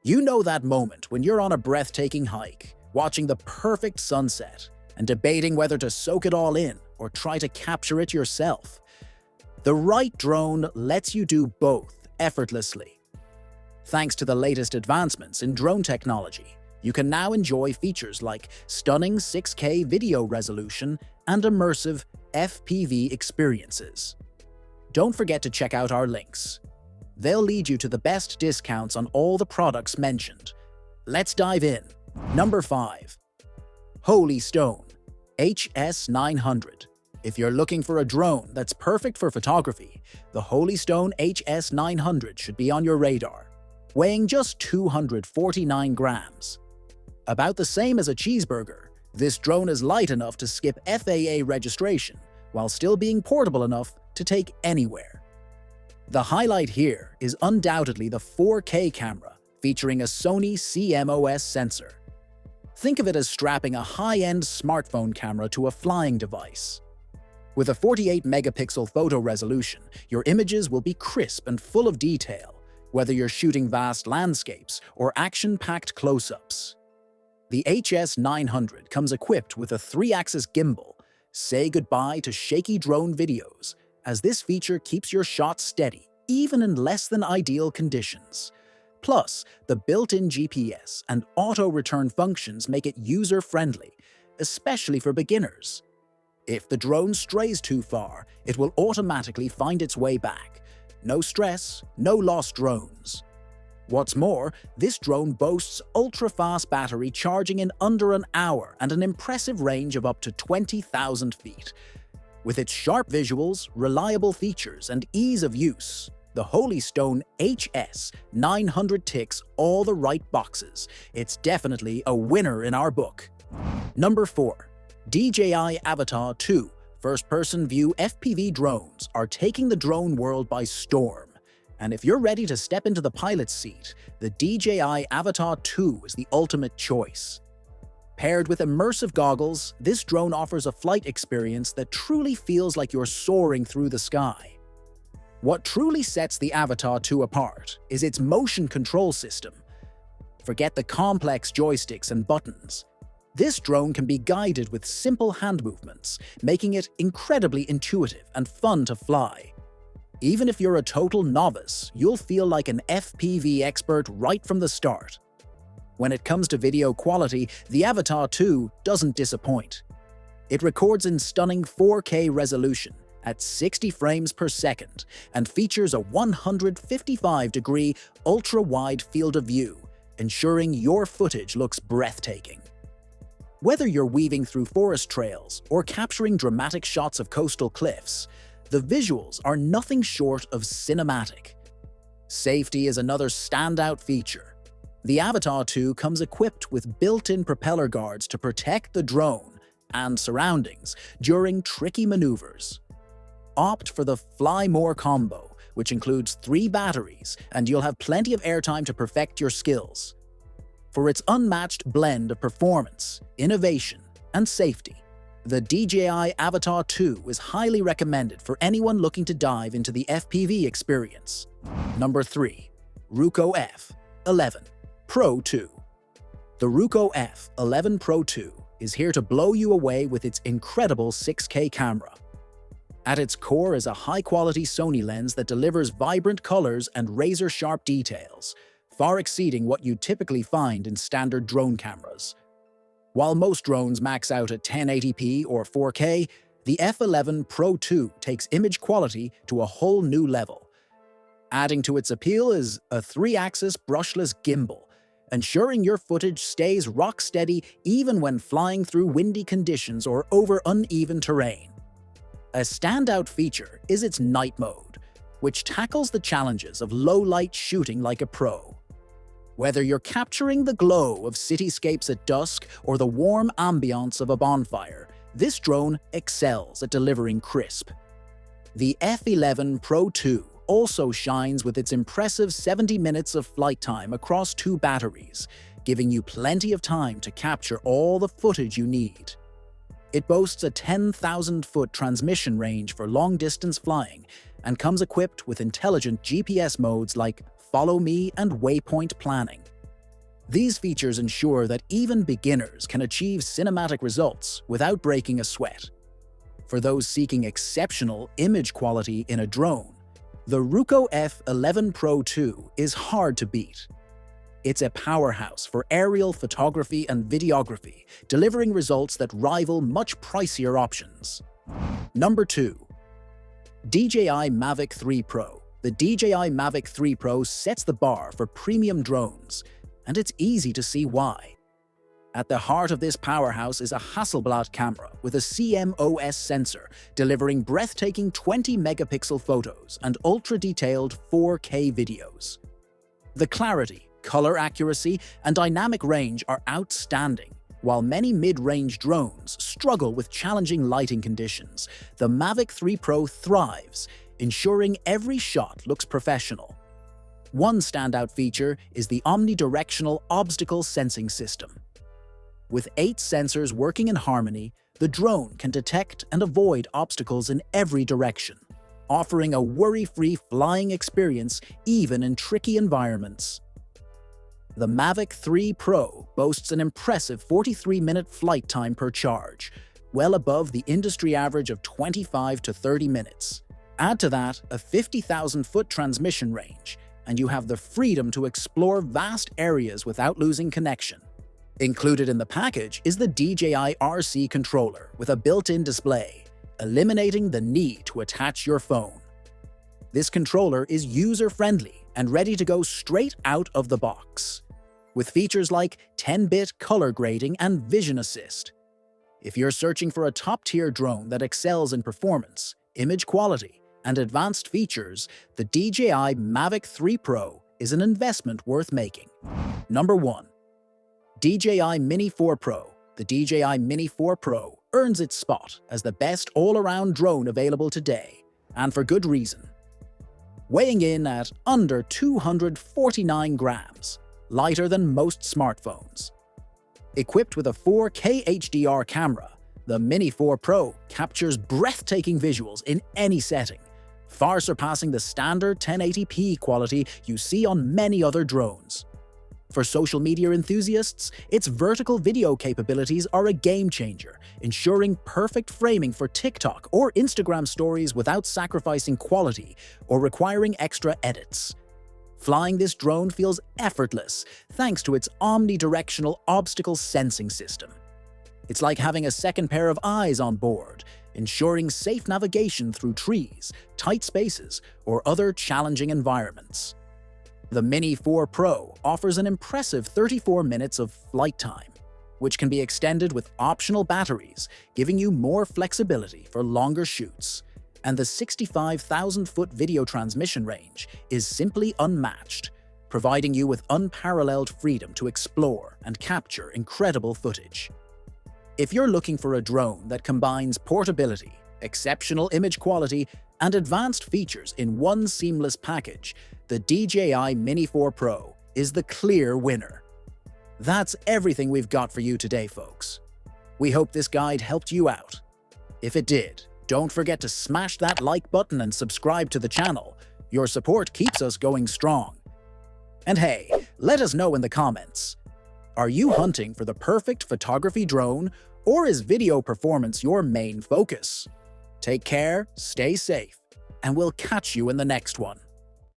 You know that moment when you're on a breathtaking hike, watching the perfect sunset, and debating whether to soak it all in or try to capture it yourself. The right drone lets you do both effortlessly. Thanks to the latest advancements in drone technology, you can now enjoy features like stunning 6K video resolution and immersive FPV experiences. Don't forget to check out our links. They'll lead you to the best discounts on all the products mentioned. Let's dive in. Number 5. Holy Stone HS900. If you're looking for a drone that's perfect for photography, the Holy Stone HS900 should be on your radar. Weighing just 249 grams. About the same as a cheeseburger, this drone is light enough to skip FAA registration, while still being portable enough to take anywhere. The highlight here is undoubtedly the 4K camera, featuring a Sony CMOS sensor. Think of it as strapping a high-end smartphone camera to a flying device. With a 48-megapixel photo resolution, your images will be crisp and full of detail, whether you're shooting vast landscapes or action-packed close-ups. The HS900 comes equipped with a 3-axis gimbal. Say goodbye to shaky drone videos, as this feature keeps your shots steady, even in less than ideal conditions. Plus, the built-in GPS and auto-return functions make it user-friendly, especially for beginners. If the drone strays too far, it will automatically find its way back. No stress, no lost drones. What's more, this drone boasts ultra-fast battery charging in under an hour and an impressive range of up to 20,000 feet. With its sharp visuals, reliable features, and ease of use, the Holy Stone HS900 ticks all the right boxes. It's definitely a winner in our book. Number 4. DJI Avata 2 first-person view FPV drones are taking the drone world by storm. And if you're ready to step into the pilot's seat, the DJI Avata 2 is the ultimate choice. Paired with immersive goggles, this drone offers a flight experience that truly feels like you're soaring through the sky. What truly sets the Avata 2 apart is its motion control system. Forget the complex joysticks and buttons. This drone can be guided with simple hand movements, making it incredibly intuitive and fun to fly. Even if you're a total novice, you'll feel like an FPV expert right from the start. When it comes to video quality, the Avata 2 doesn't disappoint. It records in stunning 4K resolution at 60 frames per second and features a 155-degree ultra-wide field of view, ensuring your footage looks breathtaking. Whether you're weaving through forest trails or capturing dramatic shots of coastal cliffs, the visuals are nothing short of cinematic. Safety is another standout feature. The Avata 2 comes equipped with built-in propeller guards to protect the drone and surroundings during tricky maneuvers. Opt for the Fly More combo, which includes 3 batteries, and you'll have plenty of airtime to perfect your skills. For its unmatched blend of performance, innovation, and safety, the DJI Avata 2 is highly recommended for anyone looking to dive into the FPV experience. Number 3. Ruko F11 Pro 2. The Ruko F11 Pro 2 is here to blow you away with its incredible 6K camera. At its core is a high-quality Sony lens that delivers vibrant colors and razor-sharp details, far exceeding what you typically find in standard drone cameras. While most drones max out at 1080p or 4K, the F11 Pro 2 takes image quality to a whole new level. Adding to its appeal is a 3-axis brushless gimbal, ensuring your footage stays rock-steady even when flying through windy conditions or over uneven terrain. A standout feature is its night mode, which tackles the challenges of low-light shooting like a pro. Whether you're capturing the glow of cityscapes at dusk or the warm ambiance of a bonfire, this drone excels at delivering crisp. The F11 Pro 2 also shines with its impressive 70 minutes of flight time across 2 batteries, giving you plenty of time to capture all the footage you need. It boasts a 10,000-foot transmission range for long-distance flying and comes equipped with intelligent GPS modes like Follow Me and Waypoint Planning. These features ensure that even beginners can achieve cinematic results without breaking a sweat. For those seeking exceptional image quality in a drone, the Ruko F11 Pro 2 is hard to beat. It's a powerhouse for aerial photography and videography, delivering results that rival much pricier options. Number 2. DJI Mavic 3 Pro. The DJI Mavic 3 Pro sets the bar for premium drones, and it's easy to see why. At the heart of this powerhouse is a Hasselblad camera with a CMOS sensor, delivering breathtaking 20-megapixel photos and ultra-detailed 4K videos. The clarity, color accuracy, and dynamic range are outstanding. While many mid-range drones struggle with challenging lighting conditions, the Mavic 3 Pro thrives, ensuring every shot looks professional. One standout feature is the omnidirectional obstacle sensing system. With 8 sensors working in harmony, the drone can detect and avoid obstacles in every direction, offering a worry-free flying experience even in tricky environments. The Mavic 3 Pro boasts an impressive 43-minute flight time per charge, well above the industry average of 25 to 30 minutes. Add to that a 50,000-foot transmission range, and you have the freedom to explore vast areas without losing connection. Included in the package is the DJI RC controller with a built-in display, eliminating the need to attach your phone. This controller is user-friendly and ready to go straight out of the box, with features like 10-bit color grading and vision assist. If you're searching for a top-tier drone that excels in performance, image quality, and advanced features, the DJI Mavic 3 Pro is an investment worth making. Number 1. DJI Mini 4 Pro. The DJI Mini 4 Pro earns its spot as the best all-around drone available today, and for good reason. Weighing in at under 249 grams, lighter than most smartphones. Equipped with a 4K HDR camera, the Mini 4 Pro captures breathtaking visuals in any setting, far surpassing the standard 1080p quality you see on many other drones. For social media enthusiasts, its vertical video capabilities are a game-changer, ensuring perfect framing for TikTok or Instagram stories without sacrificing quality or requiring extra edits. Flying this drone feels effortless thanks to its omnidirectional obstacle sensing system. It's like having a second pair of eyes on board, ensuring safe navigation through trees, tight spaces, or other challenging environments. The Mini 4 Pro offers an impressive 34 minutes of flight time, which can be extended with optional batteries, giving you more flexibility for longer shoots. And the 65,000-foot video transmission range is simply unmatched, providing you with unparalleled freedom to explore and capture incredible footage. If you're looking for a drone that combines portability, exceptional image quality, and advanced features in one seamless package, the DJI Mini 4 Pro is the clear winner. That's everything we've got for you today, folks. We hope this guide helped you out. If it did, don't forget to smash that like button and subscribe to the channel. Your support keeps us going strong. And hey, let us know in the comments. Are you hunting for the perfect photography drone, or is video performance your main focus? Take care, stay safe, and we'll catch you in the next one.